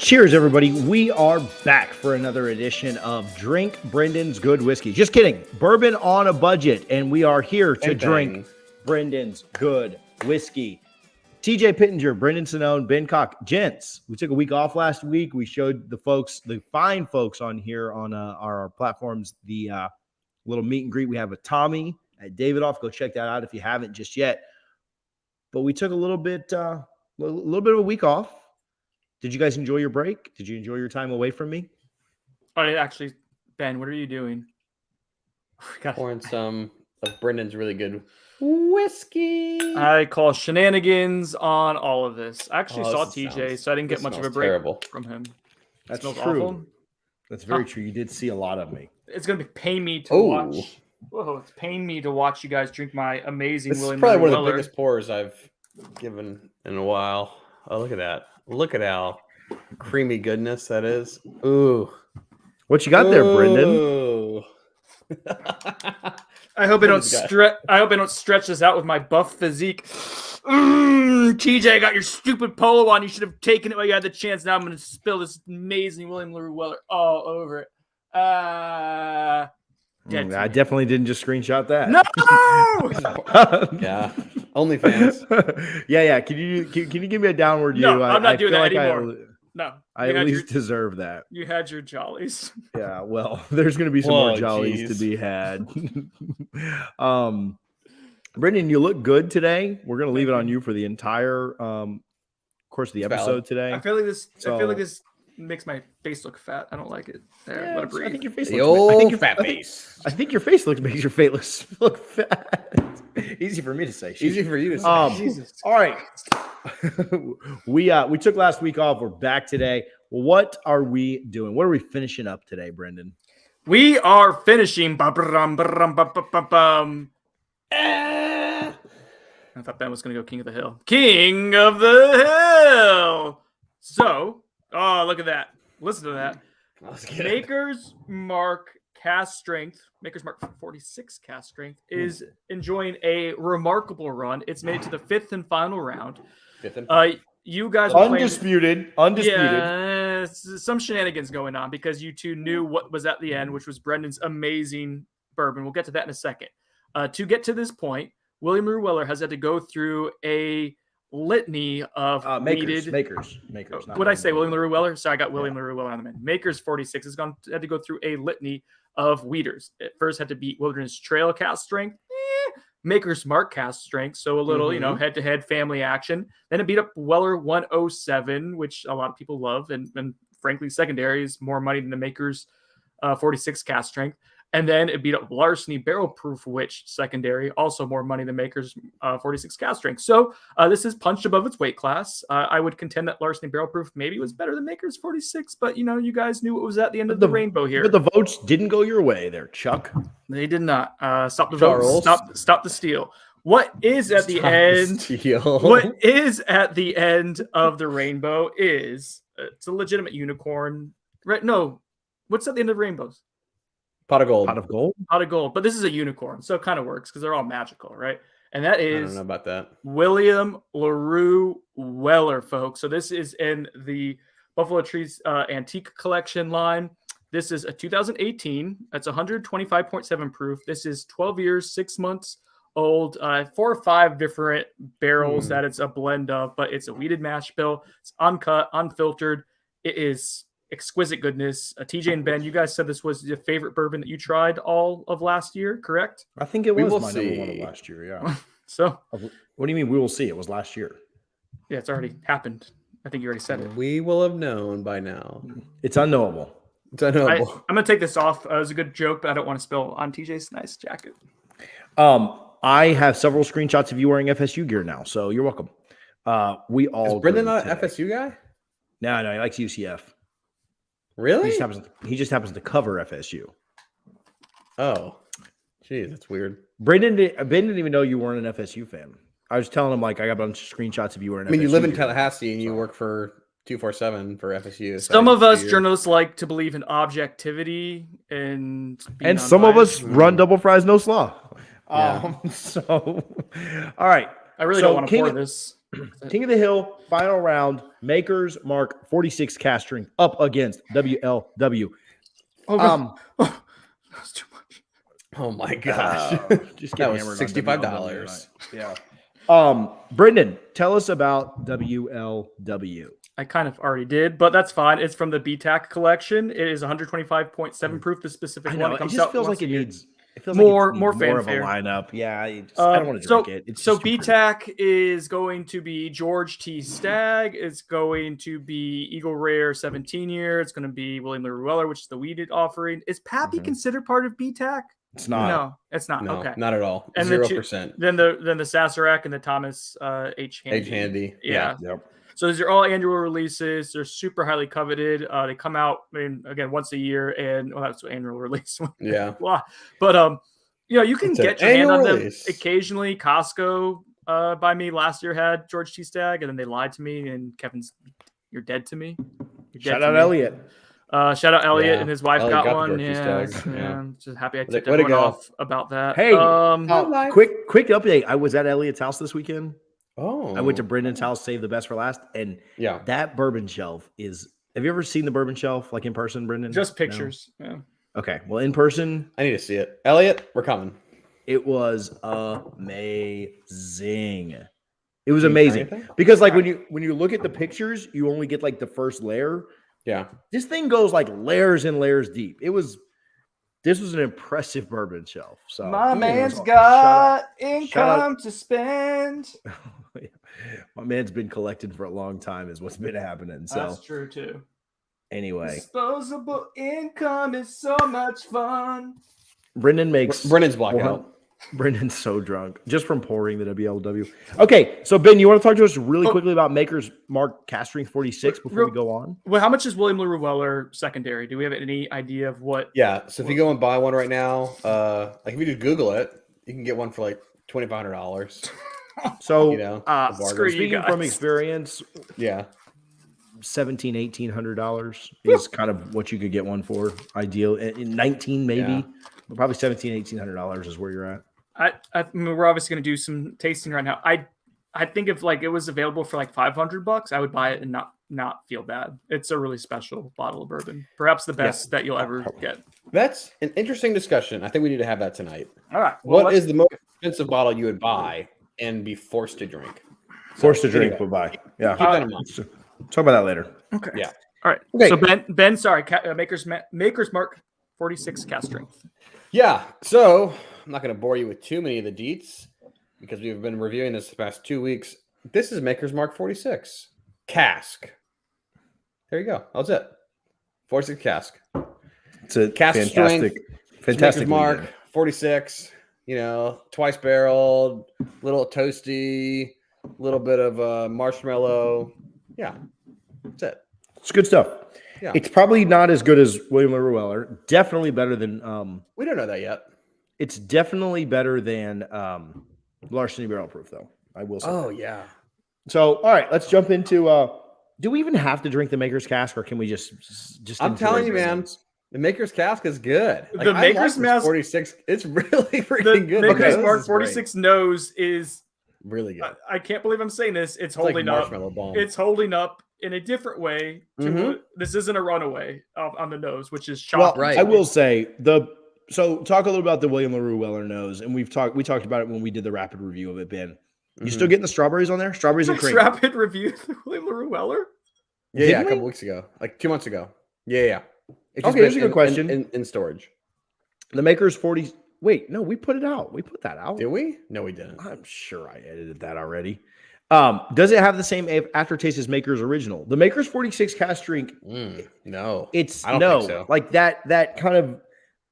Cheers, everybody. We are back for another edition of Drink Brendan's Good Whiskey. Just kidding. Bourbon on a budget. And we are here to drink Brendan's Good Whiskey. TJ Pittenger, Brendan Sinone, Ben Cock. Gents, we took a week off last week. We showed the folks, the fine folks on here on our platforms, the little meet and greet we have with Tommy at Davidoff. Go check that out if you haven't just yet. But we took a little bit of a week off. Did you guys enjoy your break? Did you enjoy your time away from me? Oh, actually, Ben, what are you doing? Pouring some of Brendan's really good whiskey. I call shenanigans on all of this. I actually saw TJ, so I didn't get much of a break from him. That's true. Awful. That's very true. You did see a lot of me. It's going to be pain me to watch. Whoa, it's pain me to watch you guys drink my amazing William Larue Weller. This is probably one of the biggest pours I've given in a while. Oh, look at that. Look at how creamy goodness that is. Ooh. What you got there, Brendan? I hope I don't stretch. I hope I don't stretch this out with my buff physique. TJ, I got your stupid polo on. You should have taken it while you had the chance. Now I'm going to spill this amazing William Larue Weller all over it. I definitely didn't just screenshot that. No. Yeah. OnlyFans. Yeah. Can you give me a downward view? No, I'm not doing that anymore. No, I at least deserve that. You had your jollies. Yeah, well, there's going to be some more jollies to be had. Brendan, you look good today. We're going to leave it on you for the entire course of the episode today. I feel like this makes my face look fat. I don't like it. Let it breathe. I think your face face. I think your face makes your face look fat. Easy for me to say. Easy for you to say. Jesus. All right. We took last week off. We're back today. What are we doing? What are we finishing up today, Brendan? We are finishing. I thought Ben was going to go King of the Hill. King of the Hill. So, look at that. Listen to that. Maker's Mark Cask Strength, Maker's Mark 46 Cask Strength is enjoying a remarkable run. It's made it to the fifth and final round. You guys were undisputed. Yeah, some shenanigans going on because you two knew what was at the end, which was Brendan's amazing bourbon. We'll get to that in a second. To get to this point, William Larue Weller has had to go through a litany of makers. What I say, William Larue Weller? Sorry, I got William Larue Weller on the man. Makers 46 had to go through a litany of weeders. It first had to beat Wilderness Trail Cask Strength, Maker's Mark Cask Strength, so a little, head-to-head family action. Then it beat up Weller 107, which a lot of people love, and frankly, secondary is more money than the Maker's 46 Cask Strength. And then it beat up Larceny Barrel Proof Witch secondary, also more money than Maker's 46 Cask Strength. So this is punched above its weight class. I would contend that Larceny Barrel Proof maybe was better than Maker's 46, but you guys knew what was at the end of the rainbow here. But the votes didn't go your way there, Chuck. They did not. Stop the votes. Stop the steal. What is at the end? What is at the end of the rainbow is it's a legitimate unicorn, right? No, what's at the end of rainbows? Pot of gold. Pot of gold. But this is a unicorn, so it kind of works because they're all magical, right? And that is I don't know about that. William Larue Weller, folks. So this is in the Buffalo Trees Antique Collection line. This is a 2018. That's 125.7 proof. This is 12 years, 6 months old. 4 or 5 different barrels that it's a blend of, but it's a wheated mash bill. It's uncut, unfiltered. It is exquisite goodness. TJ and Ben, you guys said this was your favorite bourbon that you tried all of last year, correct? I think it was my number one of last year, yeah. So, what do you mean we will see? It was last year. Yeah, it's already happened. I think you already said it. We will have known by now. It's unknowable. I'm going to take this off. It was a good joke, but I don't want to spill on TJ's nice jacket. I have several screenshots of you wearing FSU gear now, so you're welcome. We all. Is Brendan not an FSU guy? No, he likes UCF. Really? He just happens to cover FSU. Oh, geez, that's weird. Ben didn't even know you weren't an FSU fan. I was telling him I got a bunch of screenshots of you wearing. You live in Tallahassee and you work for 247 for FSU. Some of us journalists like to believe in objectivity and some of us run double fries, no slaw. Yeah. All right. I really don't want to pour this. King of the Hill, final round. Maker's Mark 46 Cask Strength up against WLW. That's too much. Oh my gosh. Just That get was hammered on $65. WLW. Yeah. Brendan, tell us about WLW. I kind of already did, but that's fine. It's from the BTAC collection. It is 125.7 proof. The specific I know. one It comes just out feels once like it a year. needs. It feels More like it needs more of a fanfare. lineup. Yeah, I don't want to drink it. It's so just too pretty. BTAC is going to be George T. Stagg. It's going to be Eagle Rare 17 year. It's going to be William Larue Weller, which is the weeded offering. Is Pappy considered part of BTAC? It's not. No, it's not. No, Okay, not at all. And 0%. Then the Saserac and the Thomas H. Handy. H. Handy. Yeah. Yep. So these are all annual releases. They're super highly coveted. They come out, again, once a year, and that's an annual release. Yeah. But you can get your hand on them occasionally. Costco by me last year had George T. Stagg, and then they lied to me. And Kevin's, you're dead to me. Shout out Elliot. Shout out Elliot and his wife got one. Yeah, just happy I tipped way to everyone go. off about that. Hey, quick update. I was at Elliot's house this weekend. Oh, I went to Brendan's house, saved the best for last, and that bourbon shelf is. Have you ever seen the bourbon shelf like in person, Brendan? Just pictures. No? Yeah. Okay, well, in person, I need to see it. Elliot, we're coming. It was amazing. It was amazing because, like, when you look at the pictures, you only get like the first layer. Yeah, this thing goes like layers and layers deep. This was an impressive bourbon shelf. So my man's got income to spend. My man's been collecting for a long time, is what's been happening. So that's true too. Anyway, disposable income is so much fun. Brendan's blackout. Brendan's so drunk just from pouring the WLW. Okay, so Ben, you want to talk to us really quickly about Maker's Mark Cask Strength 46 before we go on? Well, how much is William Larue Weller secondary? Do we have any idea of what? Yeah, so if you go and buy one right now, like if you just Google it, you can get one for like $2,500. So, speaking from experience, $1,800 is kind of what you could get one for. Ideal in 19 maybe, but probably $1,800 is where you're at. I mean, we're obviously going to do some tasting right now. I think if like it was available for like $500, I would buy it and not feel bad. It's a really special bottle of bourbon, perhaps the best that you'll ever get. That's an interesting discussion. I think we need to have that tonight. All right. What is the most expensive bottle you would buy and be forced to drink? Forced to drink, we'll buy. Yeah. Keep that in mind. Talk about that later. Okay. Yeah. All right. Okay. So Ben, sorry, Maker's Mark 46 Cask Strength. Yeah. So I'm not going to bore you with too many of the deets because we've been reviewing this the past 2 weeks. This is Maker's Mark 46 Cask. There you go. That's it. 46 Cask. It's a Cask fantastic Maker's Mark 46. Twice barreled, little toasty, little bit of marshmallow. Yeah, that's it. It's good stuff. Yeah, it's probably not as good as William Larue Weller. Definitely better than. We don't know that yet. It's definitely better than Larceny Barrel Proof, though. I will say. Oh yeah. So all right, let's jump into. Do we even have to drink the Maker's Cask, or can we just? I'm telling you, man. The Maker's Cask is good. The Maker's Mark 46, it's really freaking good. The Maker's Mark 46 nose is really good. I can't believe I'm saying this. It's holding up. It's holding up in a different way. This isn't a runaway on the nose, which is shocking. Well, I will say so talk a little about the William Larue Weller nose, and we talked about it when we did the rapid review of it, Ben. You still getting the strawberries on there? Strawberries and cream. Rapid review of William Larue Weller? Yeah, a couple weeks ago. Like 2 months ago. Yeah. Okay, here's a good question. In storage. The Maker's 40. Wait, no, we put it out. We put that out. Did we? No, we didn't. I'm sure I edited that already. Does it have the same aftertaste as Maker's original? The Maker's 46 Cask Strength. No. I don't think so. Like that kind of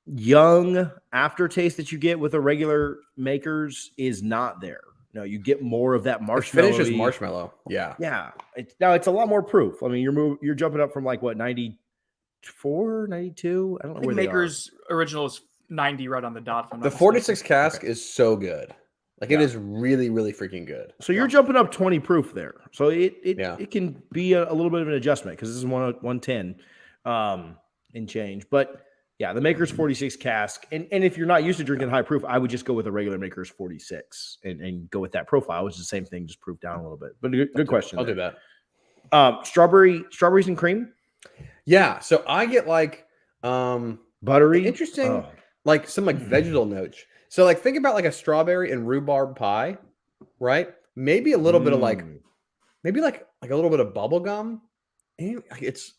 young aftertaste that you get with a regular Maker's is not there. No, you get more of that marshmallow. It finishes marshmallow. Yeah. Yeah. It's a lot more proof. I mean, you're jumping up from like what, 94, 92? I don't know. I think Maker's original is 90 right on the dot. The 46 Cask is so good. Like it is really, really freaking good. So you're jumping up 20 proof there. So it can be a little bit of an adjustment because this is 110 in change. But Yeah, the Maker's 46 cask. And if you're not used to drinking high proof, I would just go with a regular Maker's 46 and go with that profile, which is the same thing, just proof down a little bit. But good question. I'll do that. Strawberries and cream? Yeah. So I get like Buttery. Interesting. Like some like vegetal notes. So like think about like a strawberry and rhubarb pie, right? Maybe a little bit of like maybe like a little bit of bubble gum. It's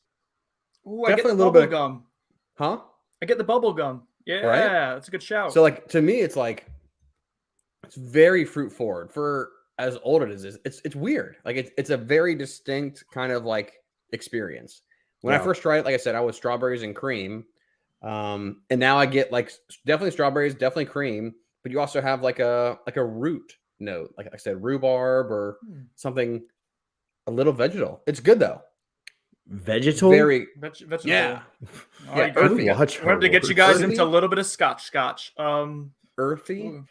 definitely a little bit of gum. Huh? I get the bubble gum. Yeah, right? That's a good shout. So like to me, it's like it's very fruit forward for as old as it is. It's weird. Like it's a very distinct kind of like experience. When I first tried it, like I said, I was strawberries and cream. And now I get like definitely strawberries, definitely cream, but you also have like a root note, like I said, rhubarb or something a little vegetal. It's good though. Vegetal? Very vegetable. Yeah. Yeah, earthy. I wanted to get you guys into a little bit of scotch. Earthy.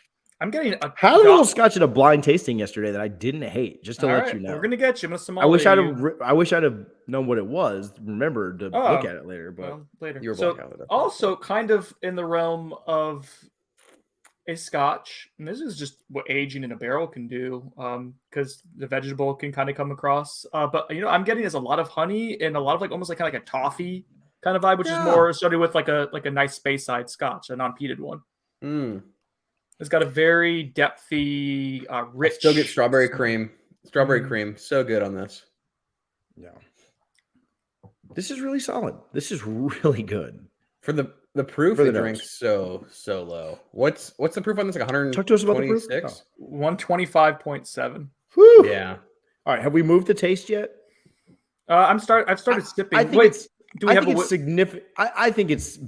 I'm getting had a little scotch at a blind tasting yesterday that I didn't hate. Just to let you know, we're gonna get you with some. I wish I'd have known what it was. Remember to look at it later, but later. You were so also kind of in the realm of a scotch, and this is just what aging in a barrel can do, because the vegetable can kind of come across. But I'm getting is a lot of honey and a lot of like almost like kind of like a toffee kind of vibe, which is more started with like a nice space side scotch, a non-peated one. It's got a very depthy, rich. I still get strawberry cream. Strawberry cream, so good on this. Yeah, this is really solid. This is really good for the proof. The drink's so low. What's the proof on this? Like 126? Talk to us about the proof. 125.7. Yeah. All right. Have we moved the taste yet? I've started sipping. I think it's significant. I think it's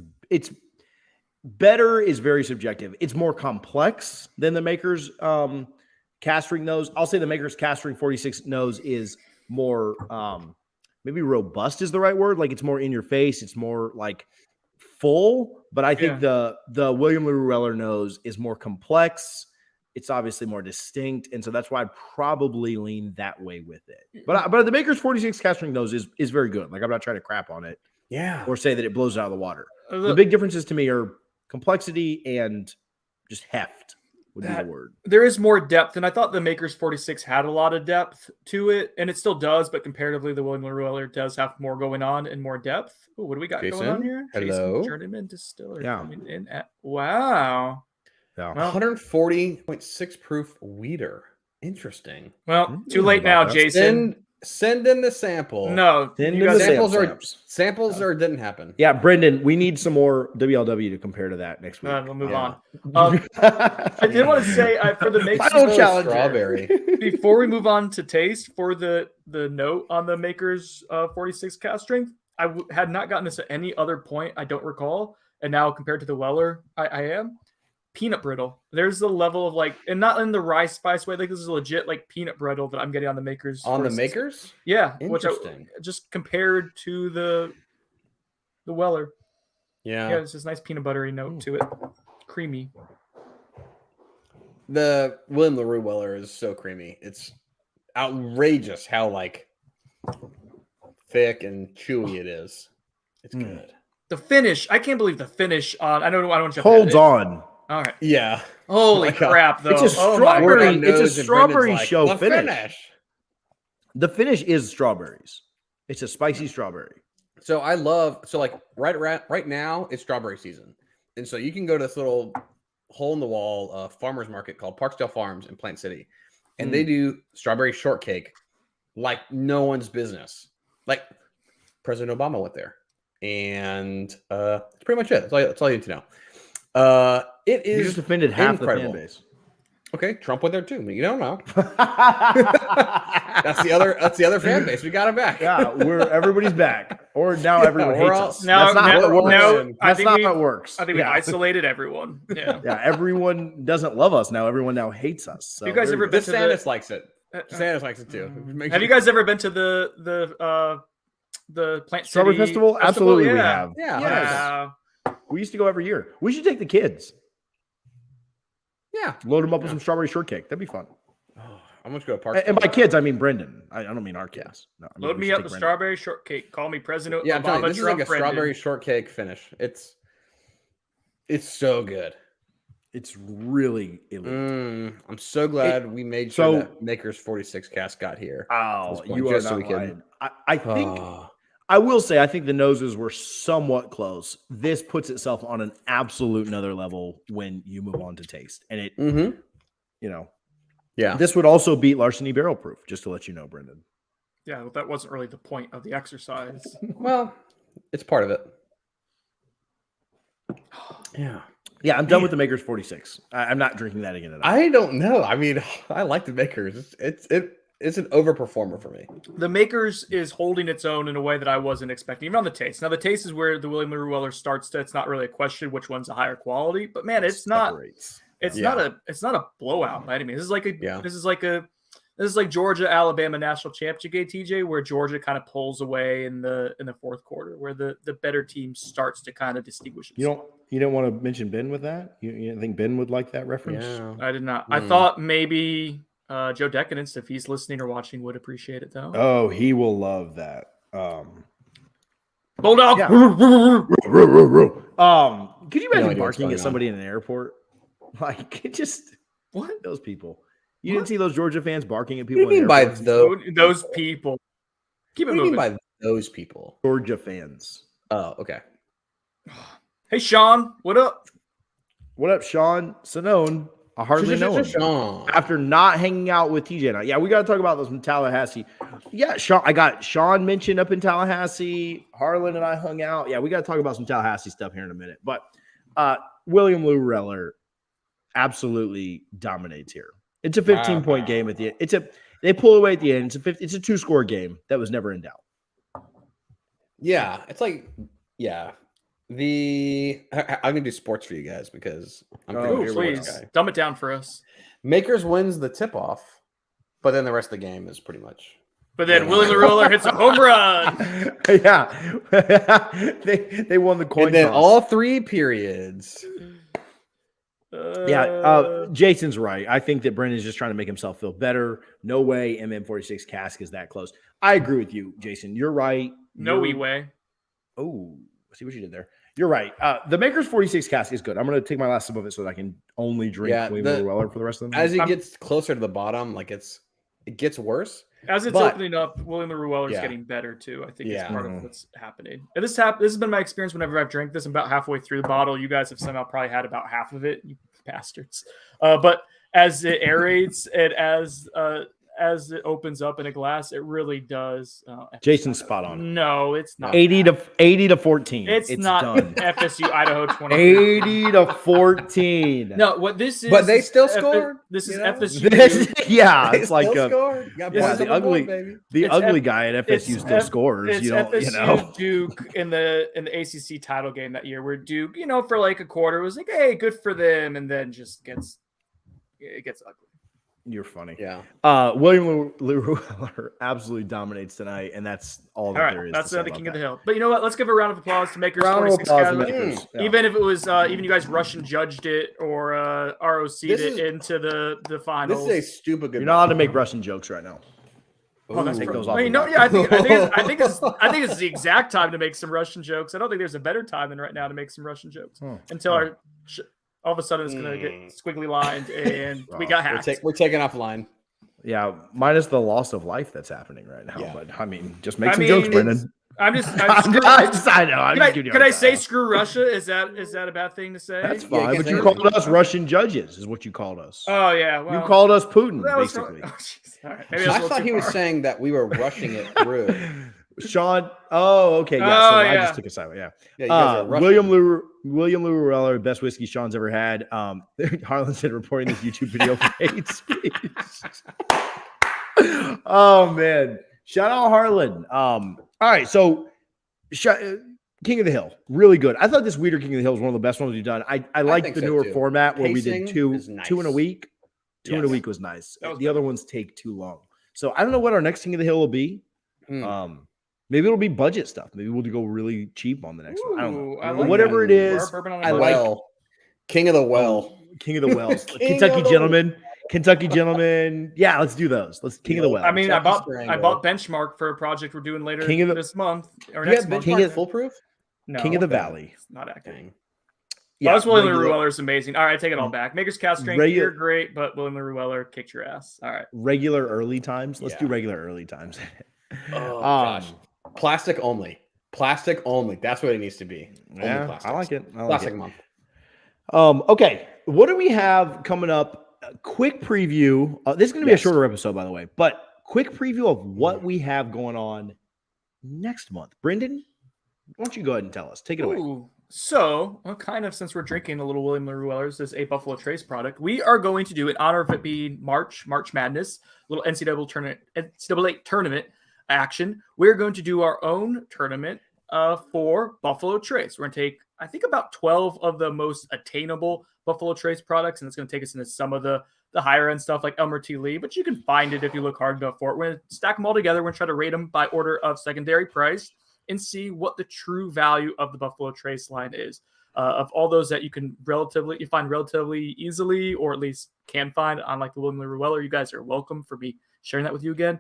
better is very subjective. It's more complex than the Maker's Cask Strength nose. I'll say the Maker's Cask Strength 46 nose is more maybe robust is the right word. Like it's more in your face. It's more like full. But I think the William Larue Weller nose is more complex. It's obviously more distinct, and so that's why I'd probably lean that way with it. But the Maker's 46 Cask Strength nose is very good. Like I'm not trying to crap on it, or say that it blows it out of the water. The big differences to me are complexity and just heft would be the word. There is more depth, and I thought the Maker's 46 had a lot of depth to it, and it still does, but comparatively, the William Larue Weller does have more going on and more depth. Ooh, what do we got going on here? Hello. Jason Journeyman Distiller coming in at wow. Yeah. 140.6 proof weeder. Interesting. Well, too late now, Jason. Send in the sample. No, samples or didn't happen. Yeah, Brendan, we need some more WLW to compare to that next week. We'll move on. I did want to say for the Maker's challenge strawberry. Before we move on to taste, for the note on the Maker's 46 Cask Strength, I had not gotten this at any other point. I don't recall, and now compared to the Weller, I am. Peanut brittle. There's the level of like, and not in the rice spice way. Like this is legit like peanut brittle that I'm getting on the Maker's. On 46. The Maker's? Yeah. Interesting. Just compared to the Weller. Yeah. Yeah, it's this nice peanut buttery note to it. Creamy. The William Larue Weller is so creamy. It's outrageous how like thick and chewy it is. It's good. The finish. I can't believe the finish on. I don't want to hold on. All right. Yeah. Holy crap, though. It's a strawberry. It's a strawberry show finish. The finish is strawberries. It's a spicy strawberry. So like right now it's strawberry season. And so you can go to this little hole in the wall farmer's market called Parksdale Farms in Plant City. And they do strawberry shortcake like no one's business. Like President Obama went there. And that's pretty much it. That's all you need to know. It is. You just offended half the fan base. Okay, Trump went there too. You don't know. That's the other fan base. We got him back. Yeah, everybody's back. Or now everyone hates us. That's not how it works. I think we isolated everyone. Yeah. Yeah, everyone doesn't love us now. Everyone now hates us. So you guys ever been to DeSantis likes it. DeSantis likes it too. Have you guys ever been to the Plant Strawberry City Festival? Absolutely, we have. Yeah. Yes. We used to go every year. We should take the kids. Yeah. Load them up with some strawberry shortcake. That'd be fun. Oh, I'm going to go to Park. And by kids, I mean Brendan. I don't mean our kids. No, I mean, load me up with strawberry shortcake. Call me President Obama. This is like a strawberry shortcake finish. It's It's so good. It's really elite. I'm so glad we made sure that Maker's 46 cask got here. Oh, you are so not lying. I think I will say I think the noses were somewhat close. This puts itself on an absolute another level when you move on to taste, and it, you know, this would also beat Larceny Barrel Proof. Just to let you know, Brendan. Yeah, well, that wasn't really the point of the exercise. Well, it's part of it. Yeah, I'm done with the Maker's 46. I'm not drinking that again tonight. I don't know. I mean, I like the Maker's. It's an overperformer for me. The Maker's is holding its own in a way that I wasn't expecting, even on the taste. Now, the taste is where the William Larue Weller starts to. It's not really a question which one's a higher quality, but man, it's not. It's not a blowout by any means. This is like Georgia Alabama national championship game, TJ, where Georgia kind of pulls away in the fourth quarter, where the better team starts to kind of distinguish itself. You don't want to mention Ben with that? You didn't think Ben would like that reference? Yeah. I did not. I thought maybe Joe Decadence, if he's listening or watching, would appreciate it though. Oh, he will love that. Bulldog. Yeah. Could you imagine barking at somebody in an airport? Like, it just what? Those people. You didn't see those Georgia fans barking at people? What do you mean by those people? Keep it moving. What do you mean by those people? Georgia fans. Oh, okay. Hey, Sean, what up? What up, Sean? Sonone. I hardly know him. Sean. After not hanging out with TJ now. Yeah, we got to talk about those in Tallahassee. Yeah, Sean. I got Sean mentioned up in Tallahassee. Harlan and I hung out. Yeah, we got to talk about some Tallahassee stuff here in a minute. But William Larue Weller absolutely dominates here. It's a 15-point game at the end. They pull away at the end. It's a 2-score game that was never in doubt. Yeah, it's like I'm gonna do sports for you guys because I'm pretty please guy. Dumb it down for us. Makers wins the tip off, but then the rest of the game is pretty much. But then William Larue Weller hits a home run. Yeah, they won the coin and then toss. All 3 periods. Jason's right. I think that Brendan's just trying to make himself feel better. No way MM46 cask is that close. I agree with you, Jason. You're right. No way. Oh, see what you did there. You're right. The Maker's 46 cask is good. I'm going to take my last sip of it so that I can only drink William Larue Weller for the rest of the night. As it gets closer to the bottom, like it gets worse. As it's opening up, William Larue Weller is getting better too. I think it's part of what's happening. And this has been my experience whenever I've drank this. I'm about halfway through the bottle. You guys have somehow probably had about half of it, you bastards. But as it aerates and as it opens up in a glass, it really does. Jason's spot on. No, it's not. 80 to 14. It's not done. FSU Idaho 20. 80 to 14. No, what this is. But they still scored. This is FSU. It's like the ugly guy at FSU still scores. It's FSU Duke in the ACC title game that year, where Duke, for like a quarter was like, hey, good for them, and then just gets ugly. You're funny. Yeah. William Larue Weller absolutely dominates tonight, and that's all that there is. That's the king of the hill. But you know what? Let's give a round of applause to Makers. Round of applause to Makers. Even if it was, even you guys Russian judged it or ROC'd it into the finals. This is a stupid good. You're not allowed to make Russian jokes right now. Oh, that's take those off. I think this is the exact time to make some Russian jokes. I don't think there's a better time than right now to make some Russian jokes until all of a sudden it's going to get squiggly lined and we got hacked. We're taking offline. Yeah, minus the loss of life that's happening right now. Yeah. But I mean, just make some jokes, Brendan. I know. Can I say screw Russia? Is that a bad thing to say? That's fine. But you called us Russian judges, is what you called us. Oh yeah, well, you called us Putin, basically. I thought he was saying that we were rushing it through. Sean. Oh, okay. Yeah. I just took a side. Yeah. William Larue Weller, best whiskey Sean's ever had. Harlan said reporting this YouTube video for hate speech. Oh man. Shout out Harlan. All right. So King of the Hill, really good. I thought this Weeder King of the Hill was one of the best ones we've done. I like the newer format where we did two in a week. Two in a week was nice. The other ones take too long. So I don't know what our next King of the Hill will be. Maybe it'll be budget stuff. Maybe we'll go really cheap on the next one. I don't know. Like whatever it is, I like King of the Well. King of the Wells. Kentucky Gentleman. Yeah, let's do those. Let's King of the Well. I mean, I bought Benchmark for a project we're doing later this month or next month. Foolproof? No, King of the Valley. It's not acting. Yeah, this William Larue Weller is amazing. All right, I take it all back. Maker's Cask Strength, you're great, but William Larue Weller kicked your ass. All right. Regular early times. Let's do regular early times. Oh gosh, plastic only. Plastic only. That's what it needs to be. Yeah, I like it. Plastic month. Okay, what do we have coming up? A quick preview. This is going to be a shorter episode, by the way, but quick preview of what we have going on next month. Brendan, why don't you go ahead and tell us? Take it away. So, kind of since we're drinking a little William Larue Weller's, this a Buffalo Trace product, we are going to do, in honor of it being March Madness, little NCAA tournament action. We're going to do our own tournament for Buffalo Trace. We're going to take, I think, about 12 of the most attainable Buffalo Trace products, and it's going to take us into some of the higher end stuff like Elmer T. Lee, but you can find it if you look hard enough for it. We're going to stack them all together. We're going to try to rate them by order of secondary price and see what the true value of the Buffalo Trace line is. Of all those that you find relatively easily, or at least can find, unlike the William Larue Weller, you guys are welcome for me sharing that with you again.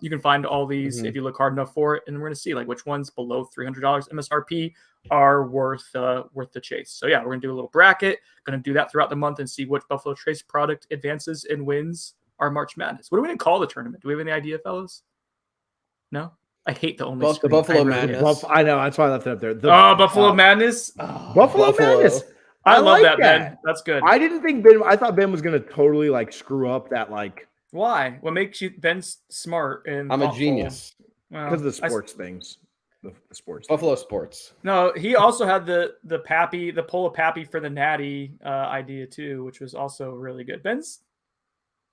You can find all these if you look hard enough for it, and we're going to see like which ones below $300 MSRP are worth the chase. So yeah, we're going to do a little bracket. Going to do that throughout the month and see which Buffalo Trace product advances and wins our March Madness. What are we going to call the tournament? Do we have any idea, fellas? No. I hate the only the Buffalo Madness. I know, that's why I left it up there. Buffalo Madness. Buffalo Madness. I love like that, Ben. That's good. I didn't think Ben. I thought Ben was going to totally like screw up that like. Why? What makes you Ben smart and I'm thoughtful? A genius because of the sports things. The sports. Buffalo sports. No, he also had the Pola Pappy for the Natty idea too, which was also really good. Ben's.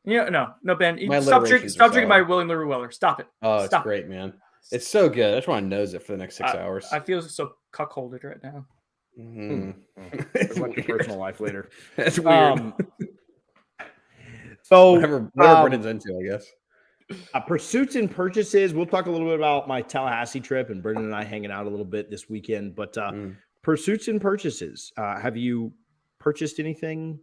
Yeah, no, Ben. Stop drinking my William Larue Weller. Stop it. Oh, it's great, man. It's so good. I just want to nose it for the next 6 hours. I feel so cuckolded right now. It's like your personal life later. That's weird. So whatever Brendan's into, I guess. Pursuits and purchases. We'll talk a little bit about my Tallahassee trip, and Brendan and I hanging out a little bit this weekend. But pursuits and purchases. Have you purchased anything?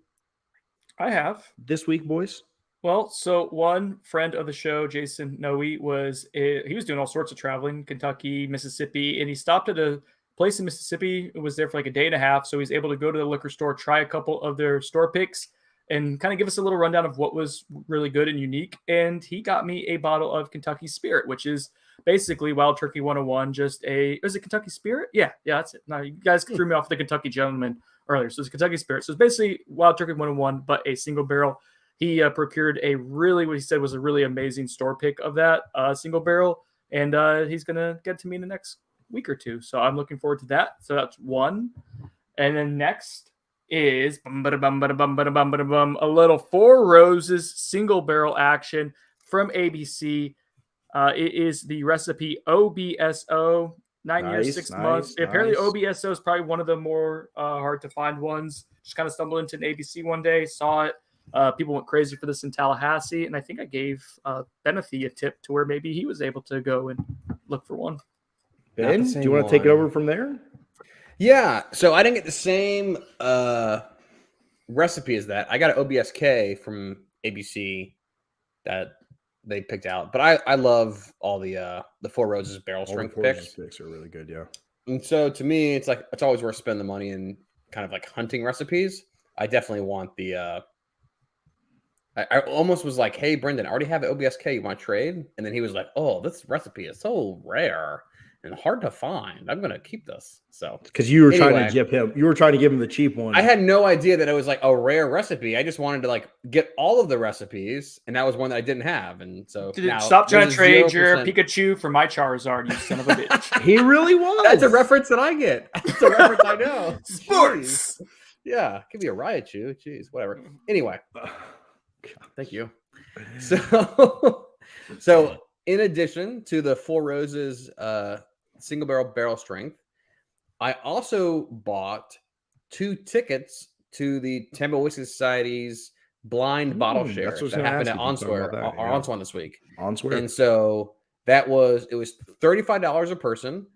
I have this week, boys. Well, so one friend of the show, Jason Noe, he was doing all sorts of traveling, Kentucky, Mississippi, and he stopped at a place in Mississippi. It was there for like a day and a half. So he's able to go to the liquor store, try a couple of their store picks, and kind of give us a little rundown of what was really good and unique. And he got me a bottle of Kentucky Spirit, which is basically Wild Turkey 101. Is it Kentucky Spirit? Yeah, that's it. No, you guys threw me off the Kentucky Gentleman earlier. So it's Kentucky Spirit. So it's basically Wild Turkey 101, but a single barrel. He procured what he said was a really amazing store pick of that single barrel. And he's going to get to me in the next week or two. So I'm looking forward to that. So that's one. And then next is a little Four Roses single barrel action from ABC. It is the recipe OBSO, 9 years, 6 months. Apparently OBSO is probably one of the more hard to find ones. Just kind of stumbled into an ABC one day, saw it. People went crazy for this in Tallahassee, and I think I gave Benethy a tip to where maybe he was able to go and look for one. Ben, do you want to take it over from there? Yeah. So I didn't get the same recipe as that. I got an OBSK from ABC that they picked out, but I love all the Four Roses barrel strength picks. Picks are really good, yeah. And so to me, it's always worth spending the money in kind of like hunting recipes. I definitely want the. I almost was like, "Hey, Brendan, I already have an OBSK. You want to trade?" And then he was like, "Oh, this recipe is so rare and hard to find. I'm gonna keep this." So because you were trying to give him the cheap one. I had no idea that it was like a rare recipe. I just wanted to like get all of the recipes, and that was one that I didn't have. And so stop trying to trade your Pikachu for my Charizard, you son of a bitch. He really was. That's a reference that I get. That's a reference I know. Sports. Jeez. Yeah, it could be a Raichu. Jeez, whatever. Anyway. Thank you. So in addition to the Four Roses single barrel strength, I also bought 2 tickets to the Tampa Whiskey Society's blind bottle share that happened at Onswear this week. And so it was $35 a person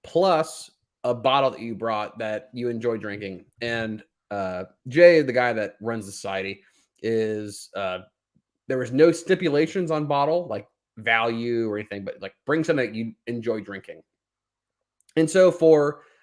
plus a bottle that you brought that you enjoy drinking. And Jay, the guy that runs the society, is there was no stipulations on bottle like value or anything, but like bring something that you enjoy drinking. And so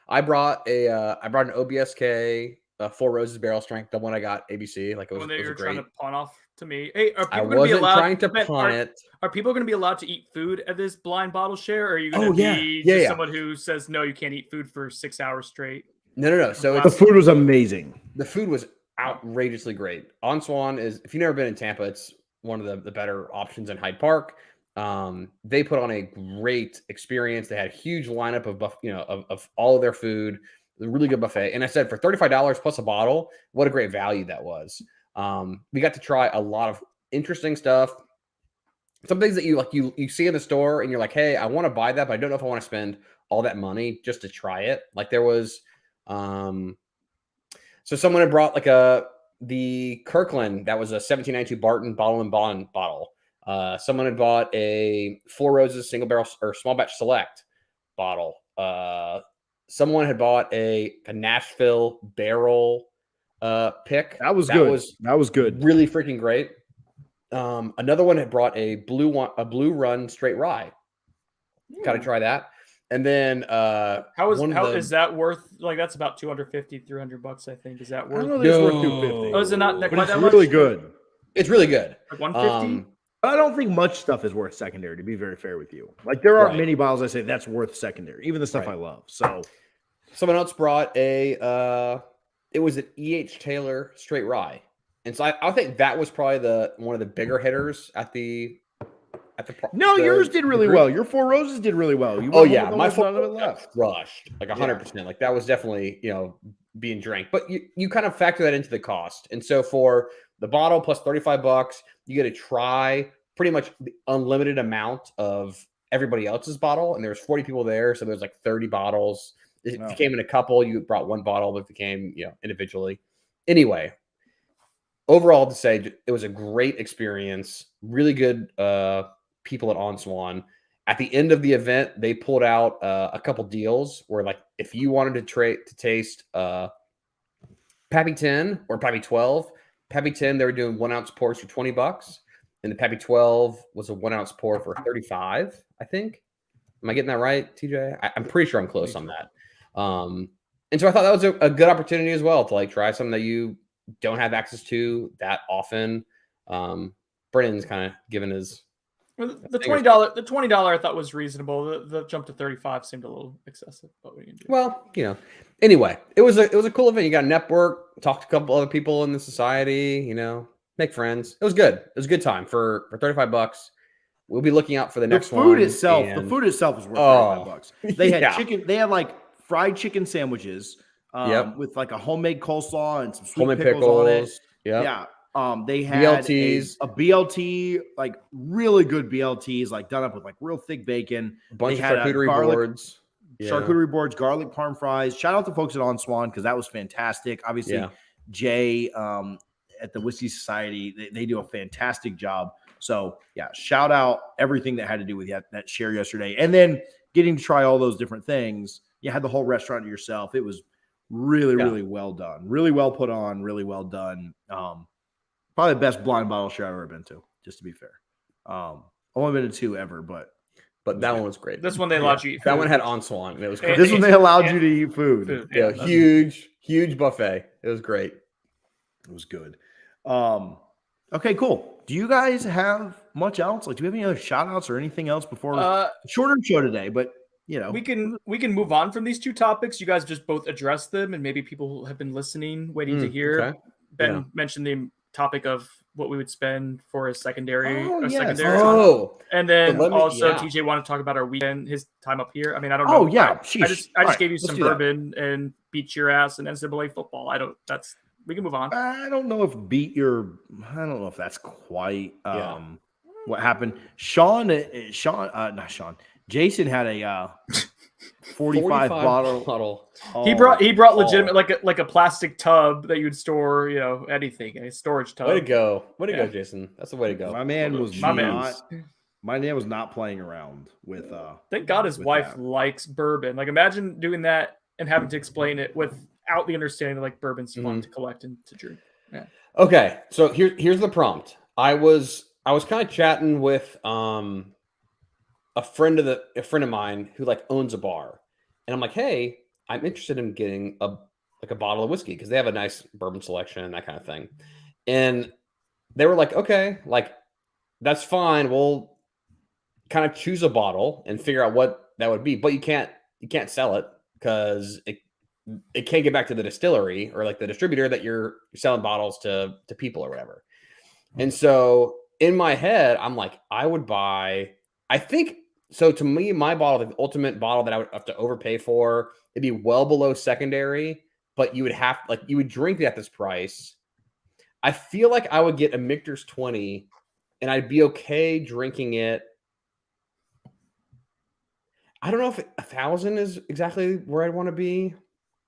I brought an OBSK Four Roses barrel strength, the one I got ABC. Like it was, When you're great. trying to pawn off to me. Hey, are I people going to be wasn't allowed trying to pawn it. Are people going to be allowed to eat food at this blind bottle share? Or are you going to be yeah. someone who says no, you can't eat food for 6 hours straight? No. So the food was amazing. The food was outrageously great. On Swan is, if you've never been in Tampa, it's one of the better options in Hyde Park. They put on a great experience. They had a huge lineup of all of their food, a really good buffet. And I said for $35 plus a bottle, what a great value that was. We got to try a lot of interesting stuff. Some things that you see in the store and you're like, hey, I want to buy that, but I don't know if I want to spend all that money just to try it. Like there was, so someone had brought the Kirkland, that was a 1792 Barton bottle and bond bottle. Someone had bought a Four Roses single barrel or small batch select bottle. Someone had bought a Nashville barrel pick. That was good. That was good. Really freaking great. Another one had brought a blue run straight rye. Got to try that. And then is that worth, like, that's about $250-$300, I think. Is that worth? I don't know it's worth $250. Oh, is it not but quite it's that really much? good. It's really good. Like $150? I don't think much stuff is worth secondary, to be very fair with you. Like there aren't many bottles I say that's worth secondary, even the stuff I love. So someone else brought it was an E.H. Taylor straight rye. And so I think that was probably one of the bigger hitters at the yours did really well. Your Four Roses did really well. My Four Roses left crushed like 100%. Like that was definitely being drank. But you kind of factor that into the cost. And so for the bottle plus $35, you get to try pretty much the unlimited amount of everybody else's bottle. And there's 40 people there, so there's like 30 bottles. If you came in a couple, you brought one bottle. But if you came individually, anyway. Overall, to say it was a great experience. Really good people at On Swan. At the end of the event, they pulled out a couple deals where, like, if you wanted to taste Pappy 10 or Pappy 12, Pappy 10 they were doing 1 ounce pours for $20, and the Pappy 12 was a 1 ounce pour for $35. I think. Am I getting that right, TJ? I'm pretty sure I'm close on that. And so I thought that was a good opportunity as well to like try something that you don't have access to that often. Brennan's kind of given his the $20. The $20 I thought was reasonable. The jump to 35 seemed a little excessive. But what are you gonna do? Well, anyway, it was a cool event. You got to network, talk to a couple other people in the society. Make friends. It was good. It was a good time for $35. We'll be looking out for the next one. The food itself was worth $35. They had chicken. They had like fried chicken sandwiches. With like a homemade coleslaw and some sweet pickles on it. Yeah. They had BLTs, a BLT, like really good BLTs, like done up with like real thick bacon. A bunch of charcuterie boards, garlic parm fries. Shout out to folks at On Swan because that was fantastic. Obviously, Jay at the Whiskey Society, they do a fantastic job. So shout out everything that had to do with that share yesterday, and then getting to try all those different things. You had the whole restaurant to yourself. It was really well done, really well put on, really well done. Probably the best blind bottle share I've ever been to, just to be fair. Only been to 2 ever, but that one was great. This one they allowed you to eat food. That one had On Swan. And it was great. This one they allowed you to eat food. Huge buffet. It was great. It was good. Okay, cool. Do you guys have much else? Like, do we have any other shout outs or anything else before shorter show today, but we can move on from these 2 topics. You guys just both address them, and maybe people have been listening, waiting to hear. Okay. Ben mentioned the topic of what we would spend for a secondary. And then TJ wanted to talk about our weekend, his time up here. I mean, I don't know. I just gave you some bourbon and beat your ass in NCAA football. We can move on. I don't know if that's quite what happened. Jason had a 45 bottle. He brought legitimate like a plastic tub that you'd store, anything, a storage tub. Way to go, Jason. That's the way to go. My man was not playing around with. Thank God his wife likes bourbon. Like, imagine doing that and having to explain it without the understanding that like bourbon's fun to collect and to drink. Yeah. Okay, so here's the prompt. I was kind of chatting with a friend of mine who like owns a bar, and I'm like, hey, I'm interested in getting a like a bottle of whiskey because they have a nice bourbon selection and that kind of thing. And they were like, okay, like that's fine. We'll kind of choose a bottle and figure out what that would be, but you can't sell it because it can't get back to the distillery or like the distributor that you're selling bottles to people or whatever. And so in my head, I'm like, I would buy, I think, so to me, my bottle, the ultimate bottle that I would have to overpay for, it'd be well below secondary, but you would drink it at this price. I feel like I would get a Michter's 20 and I'd be okay drinking it. I don't know if 1,000 is exactly where I'd want to be,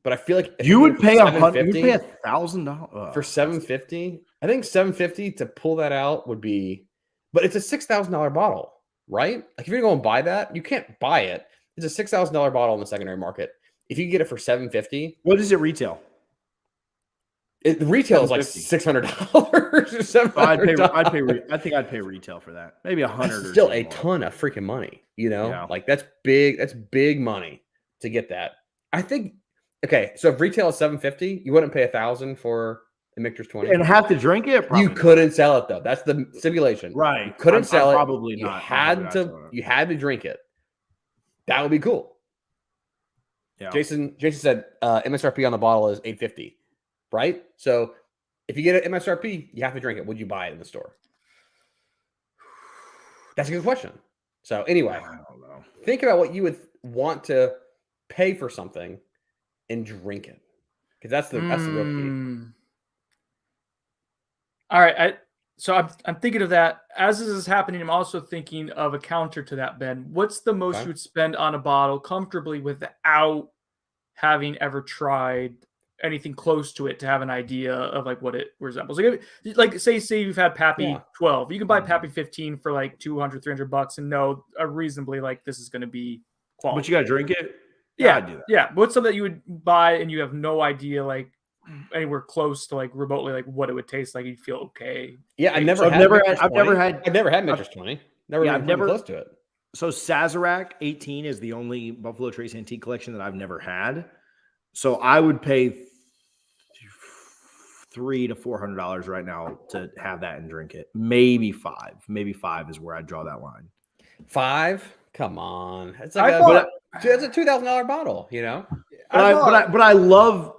but I feel like you would pay $1,000 for 750. I think 750 to pull that out would be, but it's a $6,000 bottle, right? Like if you're going to go and buy that, you can't buy it. It's a $6,000 bottle in the secondary market. If you get it for 750, what does it retail? The retail is like $600 or $700. I think I'd pay retail for that. Maybe $100. That's still a ton of freaking money. You know, Yeah. like that's big. That's big money to get that. I think. Okay, so if retail is $750, you wouldn't pay $1,000 for a Michter's 20 and have to drink it. You couldn't sell it though. That's the stipulation, right? You couldn't sell it. Probably you not. Had to. You had to drink it. That would be cool. Yeah. Jason said MSRP on the bottle is $850. Right? So if you get an MSRP, you have to drink it. Would you buy it in the store? That's a good question. So anyway, I don't know. Think about what you would want to pay for something and drink it. Because that's the real key. All right. So I'm thinking of that. As this is happening, I'm also thinking of a counter to that, Ben. What's the most you would spend on a bottle comfortably without having ever tried anything close to it to have an idea of like what it resembles? Like say you've had Pappy 12, you can buy Pappy 15 for like $200-$300 and know reasonably like this is going to be quality. But you got to drink it. Yeah, I'd do that. Yeah. What's something that you would buy and you have no idea like anywhere close to like remotely like what it would taste like? You'd feel okay. Yeah, I've never had Michter's 20. I've never close to it. So Sazerac 18 is the only Buffalo Trace Antique Collection that I've never had. So I would pay $300 to $400 right now to have that and drink it. Maybe $5. Maybe $5 is where I draw that line. $5? Come on, it's like it's a $2,000 bottle, you know. But I love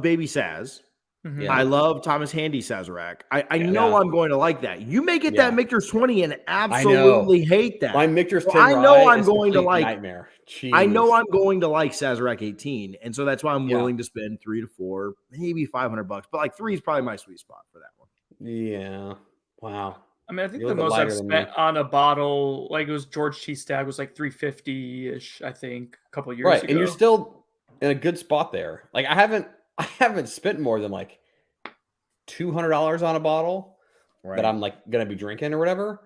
Baby Saz. Mm-hmm. Yeah. I love Thomas Handy Sazerac. I know I'm going to like that. You may get that Michter's 20 and absolutely hate that. My Michter's 10 I know I'm going to like nightmare. Jeez. I know I'm going to like Sazerac 18, and so that's why I'm willing to spend $300 to $400, maybe $500. But like 3 is probably my sweet spot for that one. Yeah. Wow. I mean, I think the most I've spent on a bottle, like it was George T. Stagg, was like $350-ish, I think, a couple of years ago. And you're still in a good spot there. Like I haven't spent more than like $200 on a bottle that I'm like gonna be drinking or whatever.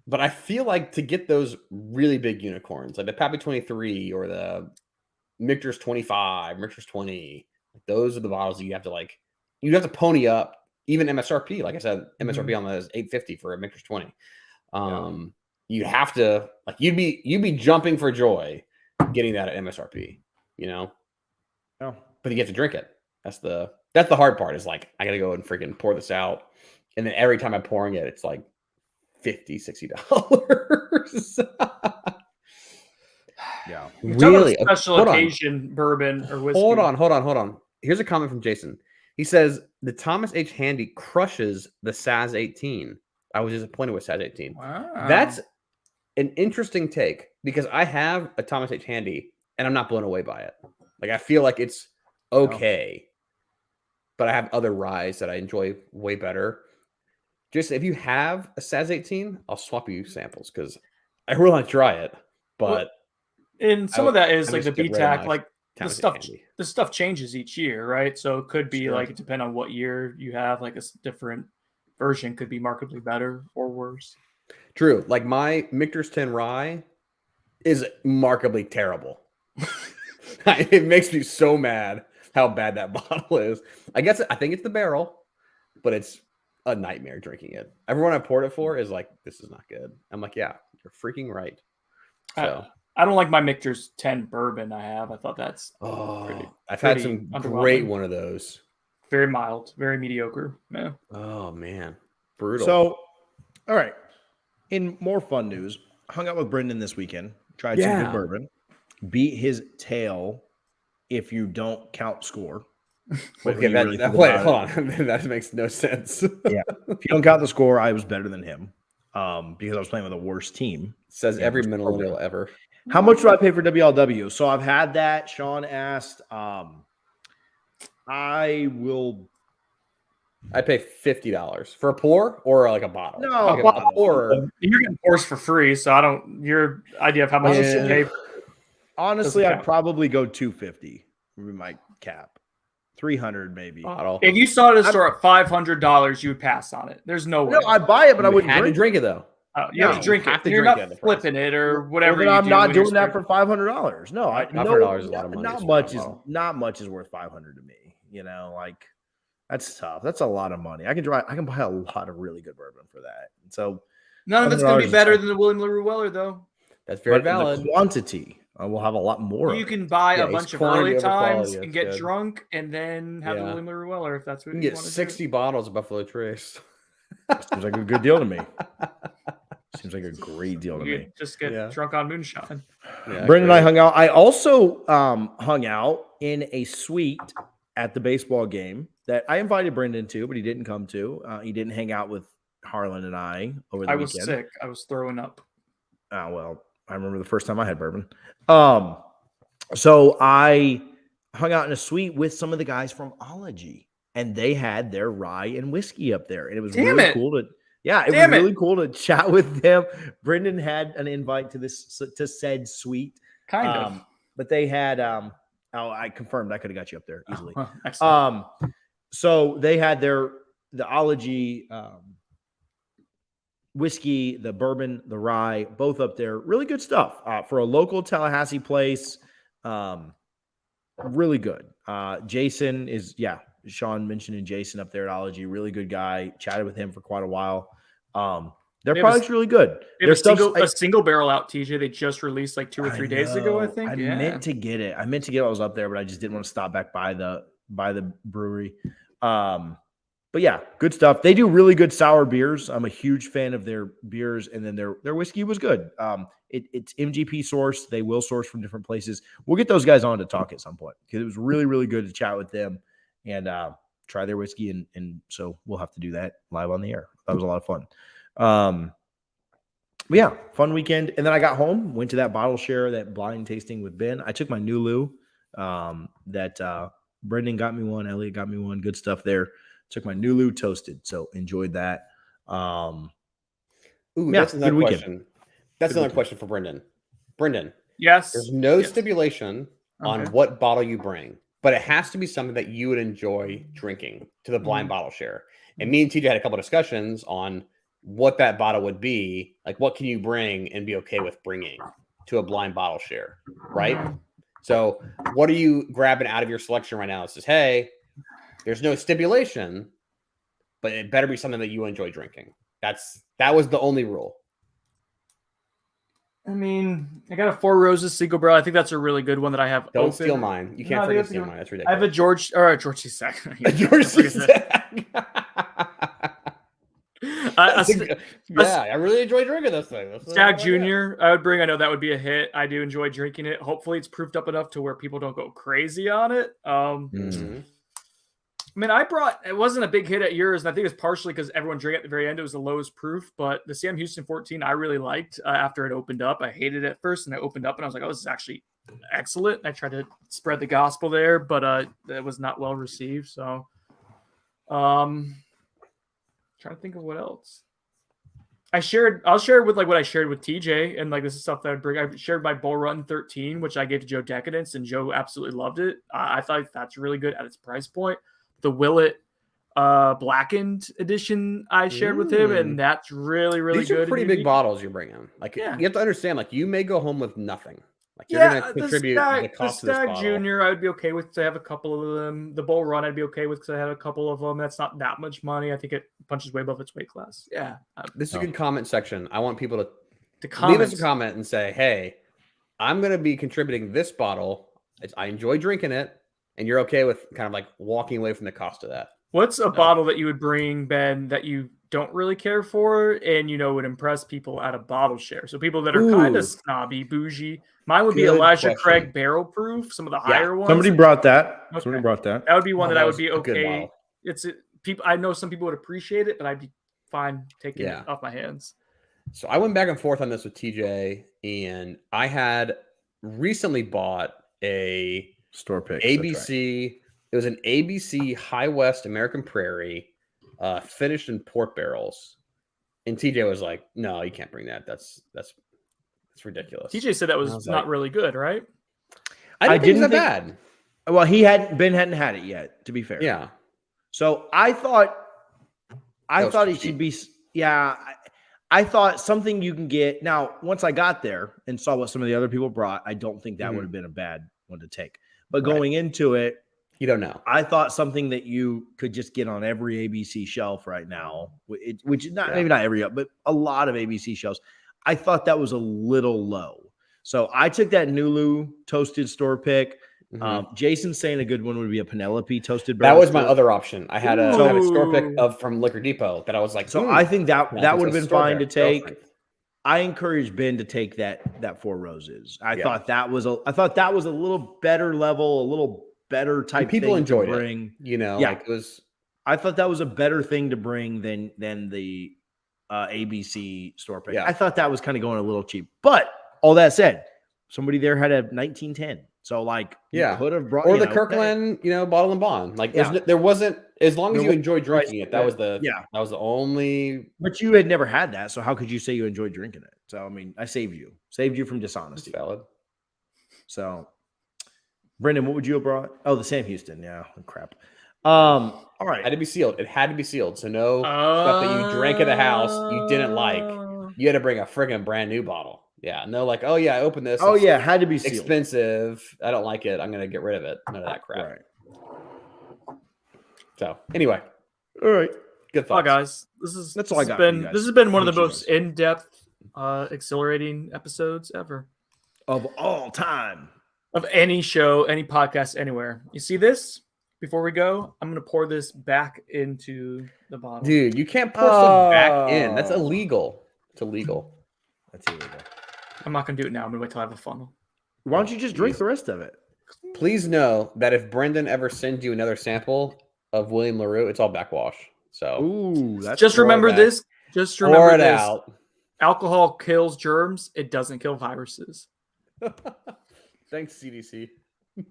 But I feel like to get those really big unicorns, like the Pappy 23 or the Michter's 25, Michter's 20, those are the bottles that you have to pony up. Even MSRP, like I said, MSRP on that is $850 for a Michter's 20. You have to you'd be jumping for joy getting that at MSRP, you know. Yeah. But you get to drink it. That's the hard part. Is like I gotta go and freaking pour this out, and then every time I'm pouring it, it's like $50-$60. Yeah, really special occasion bourbon or whiskey. Hold on. Here's a comment from Jason. He says the Thomas H. Handy crushes the Saz 18. I was disappointed with Saz 18. Wow. That's an interesting take because I have a Thomas H. Handy and I'm not blown away by it. Like I feel like it's okay, but I have other ryes that I enjoy way better. Just if you have a Saz 18, I'll swap you samples because I really want to try it. But and some of that is like the BTAC, like the stuff changes each year, right? So it could be like, it depends on what year you have, like a different version could be markedly better or worse. True. Like my Michter's 10 rye is markedly terrible. It makes me so mad how bad that bottle is. I think it's the barrel, but it's a nightmare drinking it. Everyone I poured it for is like, this is not good. I'm like, yeah, you're freaking right. So I don't like my Michter's 10 bourbon. I thought that's I've had some great underwhelming. one of those. Very mild, very mediocre. Yeah. Oh man, brutal. So, all right. In more fun news, hung out with Brendan this weekend. Tried some good bourbon. Beat his tail if you don't count score. Okay, hold on. That makes no sense. Yeah. If you don't count the score, I was better than him because I was playing with a worse team. Says every millennial ever. How much do I pay for WLW? So I've had that. Sean asked. I pay $50 for a pour or like a bottle. No, like a bottle. Or you're getting pours for free, so I don't. Your idea of how much you should pay. Honestly, I'd probably go $250 would be my cap. $300 maybe. Bottle. If you saw it at a store at $500, you would pass on it. There's no way. No, I'd buy it, but I wouldn't drink it though. You have to drink it. You're not flipping it or whatever. Well, I'm not doing that for $500. No, $500 is a lot of money. Not much is worth $500 to me. You know, like that's tough. That's a lot of money. I can buy a lot of really good bourbon for that. And so none of it's going to be better than the William Larue Weller, though. That's very valid. The quantity, I will have a lot more. You can buy a bunch of early times and get drunk, and then have the William Larue Weller if that's what you can want to get 60 bottles of Buffalo Trace. Seems like a good deal to me. Seems like a great deal to me. Just get drunk on moonshine. Yeah, Brendan and I hung out. I also hung out in a suite at the baseball game that I invited Brendan to, but he didn't come to. He didn't hang out with Harlan and I over the weekend. I was sick. I was throwing up. Oh, well, I remember the first time I had bourbon. So I hung out in a suite with some of the guys from Ology, and they had their rye and whiskey up there. And it was really cool to chat with them. Brendan had an invite to said suite. Kind of. But they had I confirmed I could have got you up there easily. Excellent. So they had the Ology whiskey, the bourbon, the rye, both up there. Really good stuff for a local Tallahassee place. Really good. Jason is, Sean mentioning Jason up there at Ology. Really good guy. Chatted with him for quite a while. Their product's really good. There's a single barrel out, TJ. They just released like 2 or 3 days ago, I think. I meant to get it. I was up there, but I just didn't want to stop back by the brewery. But yeah, good stuff. They do really good sour beers. I'm a huge fan of their beers, and then their whiskey was good. It's MGP sourced. They will source from different places. We'll get those guys on to talk at some point because it was really, really good to chat with them and try their whiskey. And so we'll have to do that live on the air. That was a lot of fun. But yeah, fun weekend. And then I got home, went to that bottle share, that blind tasting with Ben. I took my Nulu that Brendan got me one. Elliot got me one. Good stuff there. Took my Nulu toasted. So enjoyed that. That's another question. That's another question for Brendan. Brendan. Yes. There's no stipulation on what bottle you bring, but it has to be something that you would enjoy drinking to the blind bottle share. And me and TJ had a couple of discussions on what that bottle would be. Like, what can you bring and be okay with bringing to a blind bottle share, right? So what are you grabbing out of your selection right now that says, hey, there's no stipulation, but it better be something that you enjoy drinking. That was the only rule. I mean, I got a Four Roses single barrel. I think that's a really good one that I have. Don't steal mine. You can't forget to steal mine. That's ridiculous. I have a George C. Sack. George C. Sack. I really enjoy drinking this thing. Stag Junior, I would bring. I know that would be a hit. I do enjoy drinking it. Hopefully, it's proofed up enough to where people don't go crazy on it. I mean, it wasn't a big hit at yours, and I think it was partially because everyone drank at the very end. It was the lowest proof, but the Sam Houston 14 I really liked after it opened up. I hated it at first, and I opened up, and I was like, oh, this is actually excellent. I tried to spread the gospel there, but it was not well received. So, trying to think of what else. I'll share with like what I shared with TJ, and like this is stuff that I'd bring. I shared my Bull Run 13, which I gave to Joe Decadence, and Joe absolutely loved it. I thought that's really good at its price point. The Willet blackened edition I shared with him, and that's really, really These good. These are pretty big bottles you're bringing. Like, you have to understand, like, you may go home with nothing. Like, you're going to contribute the cost of this bottle. The Stag Junior, I would be okay with. I have a couple of them. The Bull Run, I'd be okay with because I have a couple of them. That's not that much money. I think it punches way above its weight class. Yeah. This is a good comment section. I want people to leave us a comment and say, hey, I'm going to be contributing this bottle. I enjoy drinking it, and you're okay with kind of like walking away from the cost of that. What's a bottle that you would bring, Ben, that you don't really care for and, would impress people at a bottle share? So people that are kind of snobby, bougie. Mine would be Elijah Craig Barrel Proof, some of the higher ones. Somebody brought that. Okay. Somebody brought that. That would be one that I would be okay. People. I know some people would appreciate it, but I'd be fine taking it off my hands. So I went back and forth on this with TJ, and I had recently bought a store pick ABC. Right. It was an ABC High West American Prairie, finished in port barrels, and TJ was like, "No, you can't bring that. That's ridiculous." TJ said that was not really good, right? I didn't think that bad. Well, Ben hadn't had it yet. To be fair, yeah. So I thought it should be. Yeah, I thought something you can get. Now, once I got there and saw what some of the other people brought, I don't think that would have been a bad one to take. But going into it, you don't know. I thought something that you could just get on every ABC shelf right now, which is maybe not every, but a lot of ABC shelves. I thought that was a little low. So I took that Nulu toasted store pick. Jason's saying a good one would be a Penelope toasted barrel. That was my other option. I had a store pick from Liquor Depot that I was like, so I think that would have been fine to take. I encourage Ben to take that Four Roses. I thought that was a little better level, a little better type. And people thing enjoyed to bring. It. Like it was. I thought that was a better thing to bring than the ABC store pick. I thought that was kind of going a little cheap. But all that said, somebody there had a 1910. So you could have brought the Kirkland, bottle and bond. There wasn't, as long as you enjoyed drinking it. That was the only. But you had never had that, so how could you say you enjoyed drinking it? So I mean, I saved you from dishonesty. That's valid. So, Brendan, what would you have brought? Oh, the Sam Houston. Yeah, crap. All right, it had to be sealed. It had to be sealed. So no stuff that you drank at the house you didn't like. You had to bring a friggin' brand new bottle. Yeah, no, I opened this. Oh, yeah, had to be sealed. Expensive. I don't like it. I'm going to get rid of it. None of that crap. Right. So, anyway. All right. Good thoughts. Guys. This has been one of the most in-depth, exhilarating episodes ever. Of all time. Of any show, any podcast, anywhere. You see this? Before we go, I'm going to pour this back into the bottle. Dude, you can't pour stuff back in. That's illegal. It's illegal. That's illegal. I'm not going to do it now. I'm going to wait till I have a funnel. Why don't you just drink the rest of it? Please know that if Brendan ever sends you another sample of William Larue, it's all backwash. So, just remember this. Just remember this. Out. Alcohol kills germs. It doesn't kill viruses. Thanks, CDC. It's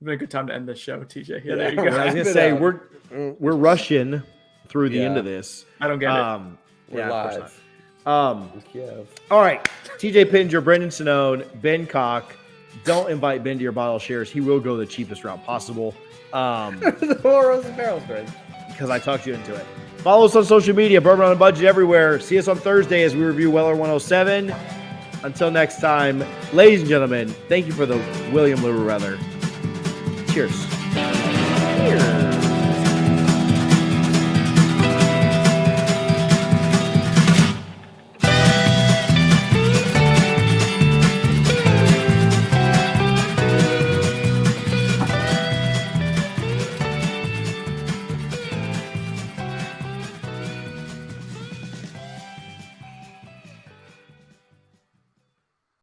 been a good time to end this show, TJ. Yeah, there you go. I was going to say, we're rushing through the end of this. I don't get it. We're live. All right, TJ Pinger, Brendan Sinone, Ben Cock. Don't invite Ben to your bottle shares. He will go the cheapest route possible. The Four Roses Barrel Spread. Because I talked you into it. Follow us on social media, Bourbon on a Budget everywhere. See us on Thursday as we review Weller 107. Until next time, ladies and gentlemen, thank you for the William Larue Weller. Cheers. Cheers.